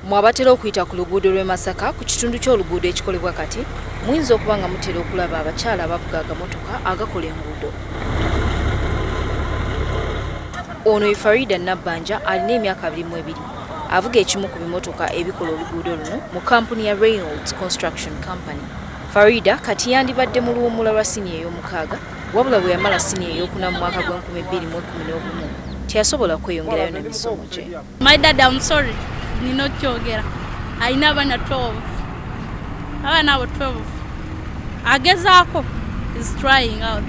Mwabatera okuyita ku luguudo lw'e Masaka ku kitundu ky'oluguudo ekikolebwa kati muyinza okuba nga mutera okulaba abakyala abavuga agamotoka agakola enguudo. Ono ye Farida Nabbanja alina emyaka 22 avuga ekimu ku bimotoka ebikola oluguudo luno mu kampuni ya Reynolds Construction Company. Farida kati yandibadde mu luwummula lwa siniya ey'omukaaga wabula bwe yamala siniya ey'okuna mu mwaka gw'2011 teyasobola kweyongerayo n'emisomo gye. My dad, I'm sorry. Nino kyogera. Alina abaana 12. Abaana abo 12. Agezaako is trying out.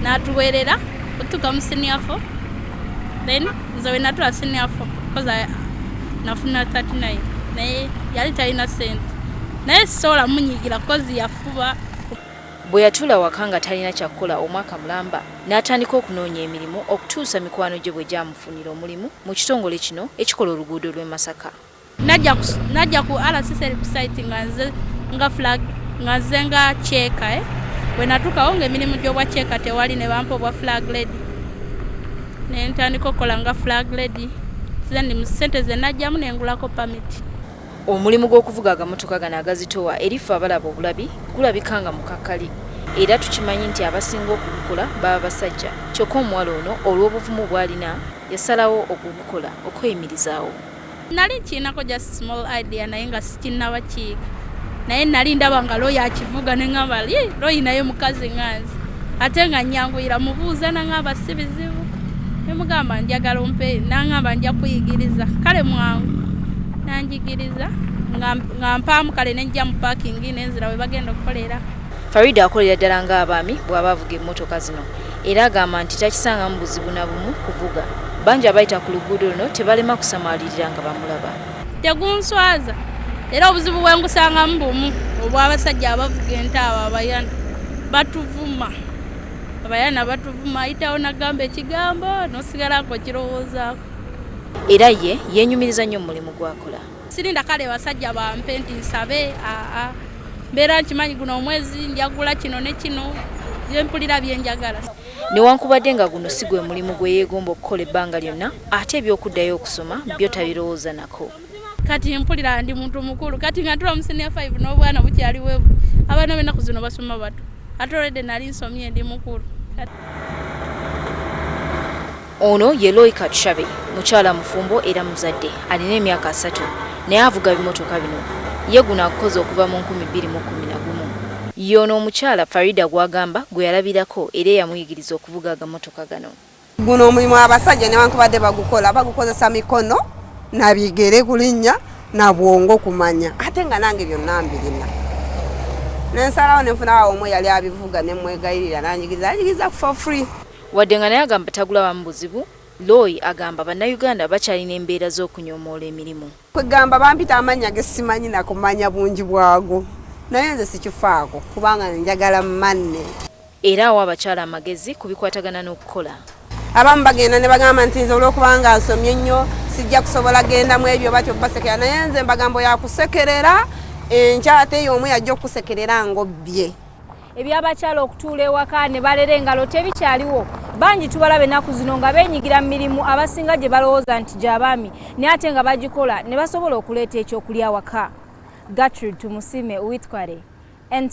Natuweerera otuka mu senior 4. Then nze we natula senior 4 because nafuna 39. Naye yali talina sente. Naye sola munyigira because yafuba. Bwe yatula waka nga talina kyakukola omwaka mulamba n'atandika okunoonya emirimu okutuusa mikwano gye bwe gyamufunira omulimu mu kitongole kino ekikola oluguudo lw'e Masaka. Najja ku RCC site nga flag nga nze nga cheeka bwe natuukawo ng'emirimu gy'obwa cheeka tewali ne bampa obwa flag lady. Ne ntandika okukola nga flag lady. Then mu ssente ze najjamu ne ngulako permit. Omulimu gw'okuvuga agamotoka gano agazitowa erifa abalaba obulabi gulabika nga mukakkali era tukimanyi nti abasinga okugukola baba basajja kyokka omuwala ono olw'obuvumu bw'alina yasalawo okugukola okweyimirizaawo. Nali nkiinako just small idea naye nga sikinnaba kiyiga naye nali ndaba nga looyi akivuga ne ngamba looyi naye mukazi nganzi ate nga nnyanguyira mubuuza nangamba si bizibu ne mugamba njagala ompe nangamba nja kuyigiriza kale mwangu nanjigiriza nga mpaamu kale nejja mu parking nenzira we bagenda okukolera. Farida akolera ddala ng'abaami bw'aba avuga emmotoka zino era agamba nti takisanga mu buzibu na bumu kuvuga. Bangi abayita ku luguudo luno tebalema kusamaalirira nga bamulaba. Tegunswaza era obuzibu bwe ngusangamu bumu obw'abasajja abavuga entaaba abayana batuvuma. Abayana batuvuma ayitawo nagamba ekigambo n'osigalako kirowoozaako. Era ye yenyumiriza nnyo mu mulimu gw'akola. Sirinda kale basajja bampe nti nsabe mbeera nkimanyi guno omwezi njagula kino ne kino byempulira byenjagala. Newankubadde nga guno si gwe mulimu gwe yeegomba okukola ebbanga lyonna ate ebyokuddayo okusoma byo tabirowooza nako. Kati mpulira ndi muntu mukulu kati nga tula mu senior 5 n'obwana bukyaliwo abaana b'ennaku zino basoma bato ate olwedde nali nsomye ndi mukulu. Ono ye Loy Katushabe mukyala mufumbo era muzadde alina emyaka 3 naye avuga bimotoka bino ye guno akoze okuva mu 2011. Yono omukyala Farida gwagamba gwe yalabirako era yamuyigiriza okuvuga agamotoka gano. Guno omulimu abasajja newankubadde bagukozesa mikono na bigere kulinnya na bwongo kumanya ate nga nange byonna mbirina. Nensalawo nenfunawo omwe yali abivuga ne mwegayirira nanjigiriza for free. Wadde nga naye agamba tagulaba mu buzibu, Loy agamba bannayuganda bakyalina embeera z'okunyoomoola emirimu. Kwegamba bampita amanya gesimanyi na kumanya bungi bwago naye nze sikifaako kubanga njagala manne. Era awo abakyala amagezi kubikwatagana n'okukola. Abamu bagenda ne bagamba nti nze olw'okubanga nsomye nnyo sijja kusobola genda mu ebyo batyo basekera naye nze mbagambo yakusekerera enkyate y'omu yajja okusekerera ng'obbye. Ebyabakyala okutuula ewaka ne balera engalo tebikyaliwo. Bangi tubalabe ennaku zino nga beenyigira mu mirimu abasinga gye balowooza nti gy'abaami naye ate nga bagikola ne basobola okuleeta ekyokulya waka. Gertrude Tumusime Uitkware, NTV.